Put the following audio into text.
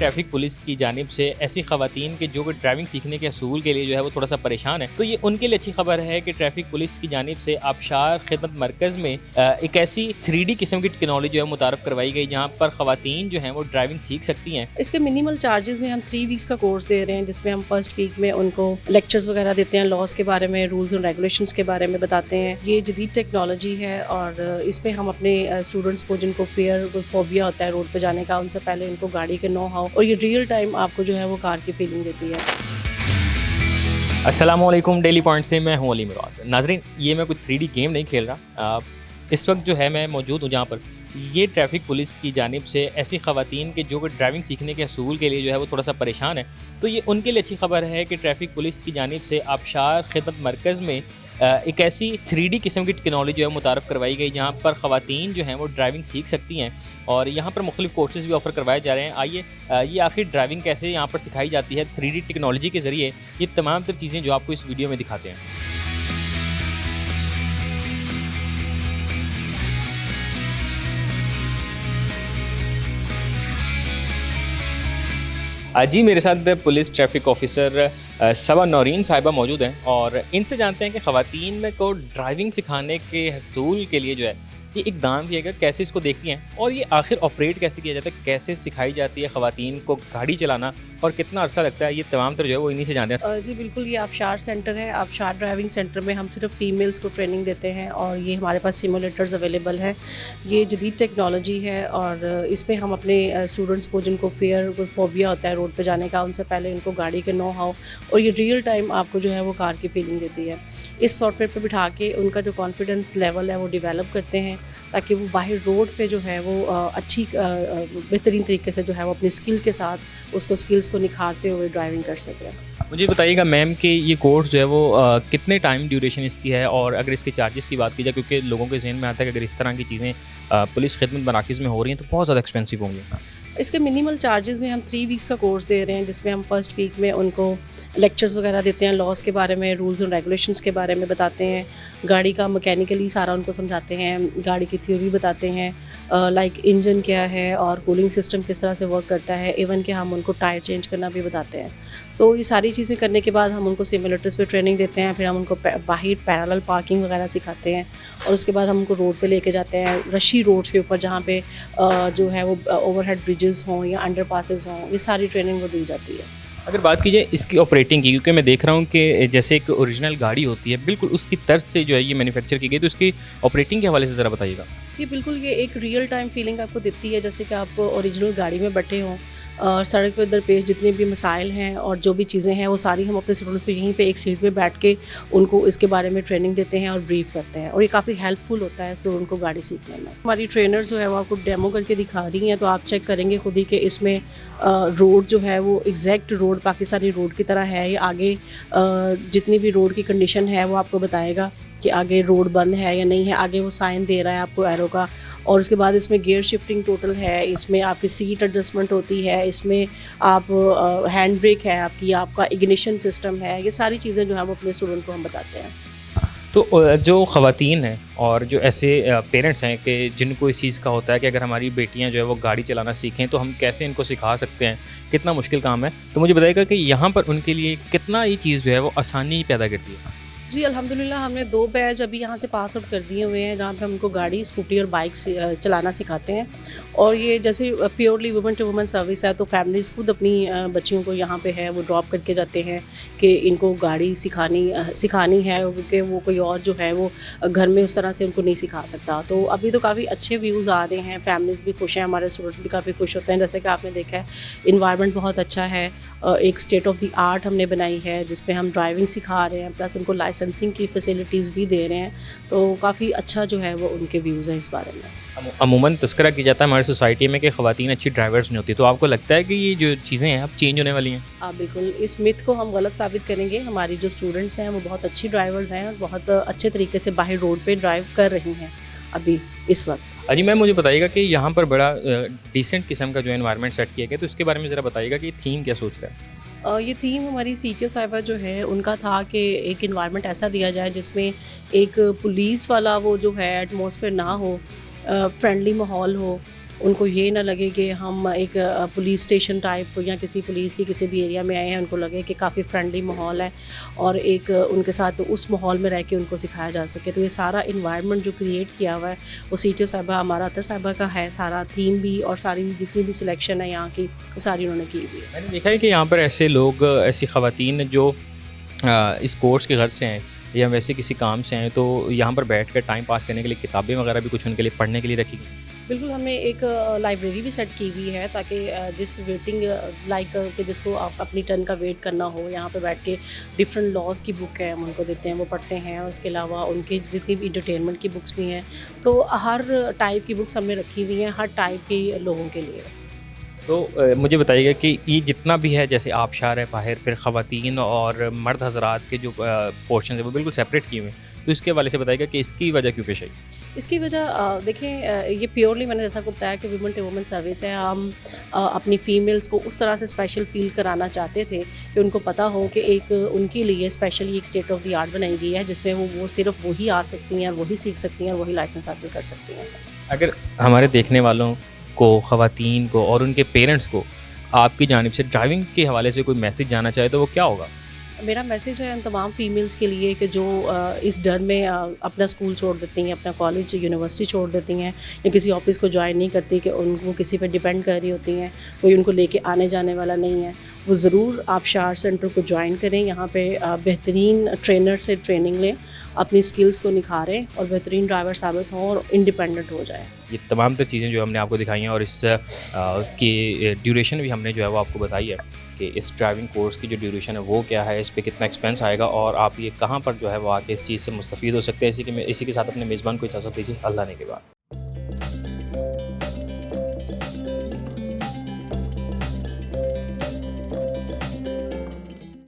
Traffic police की जानिब से ऐसी खवातीन के जो कि ड्राइविंग सीखने के असूल के लिए जो है वो थोड़ा सा परेशान है, तो ये उनके लिए अच्छी खबर है कि ट्रैफिक पुलिस की जानिब से आबशार खिदमत मरकज़ में एक ऐसी 3D किस्म की टेक्नोलॉजी जो है मुतारफ़ करवाई गई जहाँ पर खवातीन जो हैं वो ड्राइविंग सीख सकती हैं। इसके मिनिमल चार्जेस में हम 3 वीक्स का कोर्स दे रहे हैं, जिसमें हम फर्स्ट वीक में उनको लेक्चर्स वगैरह देते हैं, लॉज के बारे में, रूल्स एंड रेगुलेशंस के बारे में बताते हैं। ये जदीद टेक्नोलॉजी है और इसमें हम अपने स्टूडेंट्स को जिनको फियर फोबिया होता है रोड पे जाने का, उनसे पहले इनको गाड़ी के नो हाउ और ये रियल टाइम आपको जो है वो कार की फीलिंग देती है। अस्सलामुअलैकुम, डेली पॉइंट से मैं हूँ अली मुराद। नाजरीन, ये मैं कोई 3D गेम नहीं खेल रहा। इस वक्त जो है मैं मौजूद हूँ जहाँ पर ये ट्रैफिक पुलिस की जानिब से ऐसी खवातीन के जो कि ड्राइविंग सीखने के असूल के लिए जो है वो थोड़ा सा परेशान है, तो ये उनके लिए अच्छी खबर है कि ट्रैफिक पुलिस की जानिब से आबशार खिदमत मरकज़ में एक ऐसी 3D किस्म की टेक्नोलॉजी जो है मुतारफ़ करवाई गई जहाँ पर खवातीन जो हैं वो ड्राइविंग सीख सकती हैं और यहाँ पर मुख्तलिफ कोर्सेज़ भी ऑफ़र करवाए जा रहे हैं। आइए ये आखिर ड्राइविंग कैसे यहाँ पर सिखाई जाती है 3D टेक्नोलॉजी के ज़रिए, ये तमाम तर चीज़ें जो आपको इस वीडियो में दिखाते हैं। जी, मेरे साथ पुलिस ट्रैफिक ऑफिसर सबा नौरीन साहिबा मौजूद हैं और इनसे जानते हैं कि ख़वातीन को ड्राइविंग सिखाने के हसूल के लिए जो है ये इकदाम किया गया, कैसे इसको देखती हैं और ये आखिर ऑपरेट कैसे किया जाता है, कैसे सिखाई जाती है ख़वातीन को गाड़ी चलाना और कितना अरसा लगता है, ये तमाम तर जो है वो इन्हीं से जानते हैं। जी बिल्कुल, ये आबशार सेंटर है। आबशार ड्राइविंग सेंटर में हम सिर्फ फीमेल्स को ट्रेनिंग देते हैं और ये हमारे पास सिमुलेटर्स अवेलेबल है। ये जदीद टेक्नोलॉजी है और इसमें हम अपने स्टूडेंट्स को जिनको फियर फोबिया होता है रोड पे जाने का, उनसे पहले इनको गाड़ी के नो हाउ और ये रियल टाइम आपको जो है वो कार की फीलिंग देती है। इस सॉफ्टवेयर पे बिठा के उनका जो कॉन्फिडेंस लेवल है वो डेवलप करते हैं ताकि वो बाहर रोड पे जो है वो अच्छी बेहतरीन तरीके से जो है वो अपनी स्किल के साथ उसको स्किल्स को निखारते हुए ड्राइविंग कर सकें। मुझे बताइएगा मैम कि ये कोर्स जो है वो कितने टाइम ड्यूरेशन इसकी है और अगर इसके चार्जेस की बात की जाए, क्योंकि लोगों के जहन में आता है कि अगर इस तरह की चीज़ें पुलिस खिदमत मराकज़ में हो रही हैं तो बहुत ज़्यादा एक्सपेंसिव होंगे। इसके मिनिमल चार्जेस में हम 3 वीक्स का कोर्स दे रहे हैं, जिसमें हम फर्स्ट वीक में उनको लेक्चर्स वगैरह देते हैं, लॉज के बारे में, रूल्स एंड रेगुलेशंस के बारे में बताते हैं, गाड़ी का मैकेनिकली सारा उनको समझाते हैं, गाड़ी की थ्योरी बताते हैं, लाइक इंजन क्या है और कूलिंग सिस्टम किस तरह से वर्क करता है, इवन कि हम उनको टायर चेंज करना भी बताते हैं। तो ये सारी चीज़ें करने के बाद हम उनको सिमुलेटर्स पे ट्रेनिंग देते हैं, फिर हम उनको बाहर पैरेलल पार्किंग वगैरह सिखाते हैं और उसके बाद हम उनको रोड पे लेके जाते हैं, रशी रोड्स के ऊपर जहाँ पे जो है वो ओवरहेड ब्रिजेस हों या अंडर पासेस हों, ये सारी ट्रेनिंग वो दी जाती है। अगर बात की जाए इसकी ऑपरेटिंग की, क्योंकि मैं देख रहा हूँ कि जैसे एक ओरिजिनल गाड़ी होती है बिल्कुल उसकी तर्ज से जो है ये मैन्युफैक्चर की गई, तो इसकी ऑपरेटिंग के हवाले से ज़रा बताइएगा। ये बिल्कुल ये एक रियल टाइम फीलिंग आपको देती है, जैसे कि आप ओरिजिनल गाड़ी में बैठे हों और सड़क पर दरपेश जितने भी मसाइल हैं और जो भी चीज़ें हैं वो सारी हम अपने स्टूडेंट्स को यहीं पे एक सीट पे बैठ के उनको इसके बारे में ट्रेनिंग देते हैं और ब्रीफ करते हैं और ये काफ़ी हेल्पफुल होता है स्टूडेंट को गाड़ी सीखने में। हमारी ट्रेनर जो है वो आपको डेमो करके दिखा रही हैं, तो आप चेक करेंगे खुद ही कि इसमें रोड जो है वो एग्जैक्ट रोड पाकिस्तानी रोड की तरह है। ये आगे जितनी भी रोड की कंडीशन है वो आपको बताएगा कि आगे रोड बंद है या नहीं है, आगे वो साइन दे रहा है आपको एरो का। और उसके बाद इसमें गियर शिफ्टिंग टोटल है, इसमें आपकी सीट एडजस्टमेंट होती है, इसमें आप हैंड ब्रेक है आपकी, आपका इग्निशन सिस्टम है, ये सारी चीज़ें जो है वो अपने स्टूडेंट को हम बताते हैं। तो जो ख़वातीन हैं और जो ऐसे पेरेंट्स हैं कि जिनको इस चीज़ का होता है कि अगर हमारी बेटियां जो है वो गाड़ी चलाना सीखें तो हम कैसे इनको सिखा सकते हैं, कितना मुश्किल काम है, तो मुझे बताइएगा कि यहाँ पर उनके लिए कितना ये चीज़ जो है वो आसानी पैदा करती है। जी अल्हम्दुलिल्लाह, हमने 2 बैच अभी यहाँ से पास आउट कर दिए हुए हैं जहाँ पे हम उनको गाड़ी, स्कूटी और बाइक चलाना सिखाते हैं और ये जैसे purely woman to woman service है, तो फैमिलीज़ खुद अपनी बच्चियों को यहाँ पे है वो ड्रॉप करके जाते हैं कि इनको गाड़ी सिखानी है, क्योंकि वो कोई और जो है वो घर में उस तरह से उनको नहीं सिखा सकता। तो अभी तो काफ़ी अच्छे व्यूज़ आ रहे हैं, फैमिलीज़ भी खुश हैं, हमारे स्टूडेंट्स भी काफ़ी खुश होते हैं। जैसे कि आपने देखा है इन्वायरमेंट बहुत अच्छा है, एक स्टेट ऑफ द आर्ट हमने बनाई है जिसमें हम ड्राइविंग सिखा रहे हैं, प्लस उनको लाइसेंसिंग की फैसिलिटीज़ भी दे रहे हैं, तो काफ़ी अच्छा जो है वो उनके व्यूज़ हैं इस बारे में। अमूमन तस्करा किया जाता है हमारी सोसाइटी में कि ख़वातीन अच्छी ड्राइवर्स नहीं होती, तो आपको लगता है कि ये जो चीज़ें हैं अब चेंज होने वाली हैं? हाँ बिल्कुल, इस मिथ को हम गलत साबित करेंगे। हमारी जो स्टूडेंट्स हैं वो बहुत अच्छी ड्राइवर्स हैं और बहुत अच्छे तरीके से बाहर रोड पे ड्राइव कर रही हैं अभी इस वक्त। जी मैम, मुझे बताइएगा कि यहाँ पर बड़ा डिसेंट किस्म का जो एनवायरनमेंट सेट किया गया, तो इसके बारे में ज़रा बताइएगा कि थीम क्या सोचता है? ये थीम हमारी CTO साहिबा जो है उनका था कि एक इन्वायरमेंट ऐसा दिया जाए जिसमें एक पुलिस वाला वो जो है एटमॉस्फेयर ना हो, फ्रेंडली माहौल हो उनको ये ना लगे कि हम एक पुलिस स्टेशन टाइप या किसी पुलिस की किसी भी एरिया में आए हैं, उनको लगे कि काफ़ी फ्रेंडली माहौल है और एक उनके साथ उस माहौल में रह के उनको सिखाया जा सके। तो ये सारा इन्वायरमेंट जो क्रिएट किया हुआ है वो CTO साहिबा हमारा अतर साहिबा का है, सारा थीम भी और सारी जितनी भी सिलेक्शन है यहाँ की वो सारी उन्होंने की हुई है। मैंने देखा है कि यहाँ पर ऐसे लोग, ऐसी ख़वातीन जो इस कोर्स के घर से हैं या वैसे किसी काम से हैं, तो यहाँ पर बैठकर टाइम पास करने के लिए किताबें वगैरह भी कुछ उनके लिए पढ़ने के लिए रखी गई। बिल्कुल, हमने एक लाइब्रेरी भी सेट की हुई है ताकि जिस वेटिंग लाइक कि जिसको आप अपनी टर्न का वेट करना हो, यहाँ पे बैठ के डिफरेंट लॉज की बुक है हम उनको देते हैं, वो पढ़ते हैं। और उसके अलावा उनकी जितनी भी इंटरटेनमेंट की बुक्स भी हैं, तो हर टाइप की बुक्स हमने रखी हुई हैं हर टाइप के लोगों के लिए। तो मुझे बताइएगा कि ये जितना भी है, जैसे आबशार है बाहर, फिर ख़वातीन और मर्द हज़रात के जो पोर्शन है वो बिल्कुल सेपरेट किए हुए हैं, तो इसके हवाले से बताइएगा कि इसकी वजह क्यों पेश आई? इसकी वजह देखें, ये प्योरली मैंने जैसा को बताया कि वुमेन टू वुमेन सर्विस है। हम अपनी फ़ीमेल्स को उस तरह से स्पेशल फ़ील कराना चाहते थे कि उनको पता हो कि एक उनके लिए स्पेशली एक स्टेट ऑफ द आर्ट बनाई गई है जिसमें वो सिर्फ वही आ सकती हैं और वही सीख सकती हैं और वही लाइसेंस हासिल कर सकती हैं। अगर हमारे देखने वालों को, ख़वातीन को और उनके पेरेंट्स को आपकी जानिब से ड्राइविंग के हवाले से कोई मैसेज जाना चाहे तो वो क्या होगा? मेरा मैसेज है उन तमाम फ़ीमेल्स के लिए कि जो इस डर में अपना स्कूल छोड़ देती हैं, अपना कॉलेज यूनिवर्सिटी छोड़ देती हैं या किसी ऑफिस को ज्वाइन नहीं करती कि उनको किसी पर डिपेंड कर रही होती हैं, कोई उनको लेके आने जाने वाला नहीं है, वो ज़रूर आबशार सेंटर को ज्वाइन करें। यहाँ पे बेहतरीन ट्रेनर से ट्रेनिंग लें, अपनी स्किल्स को निखारें और बेहतरीन ड्राइवर साबित हों और इंडिपेंडेंट हो जाएँ। ये तमाम तर चीज़ें जो हमने आपको दिखाई हैं और इस की ड्यूरेशन भी हमने जो है वो आपको बताई है कि इस ड्राइविंग कोर्स की जो ड्यूरेशन है वो क्या है, इस पे कितना एक्सपेंस आएगा और आप ये कहाँ पर जो है वो आके इस चीज़ से मुस्तफ़ीद हो सकते हैं। इसी के साथ अपने मेज़बान को इजाज़त दीजिए। अल्लाह ने के बाद।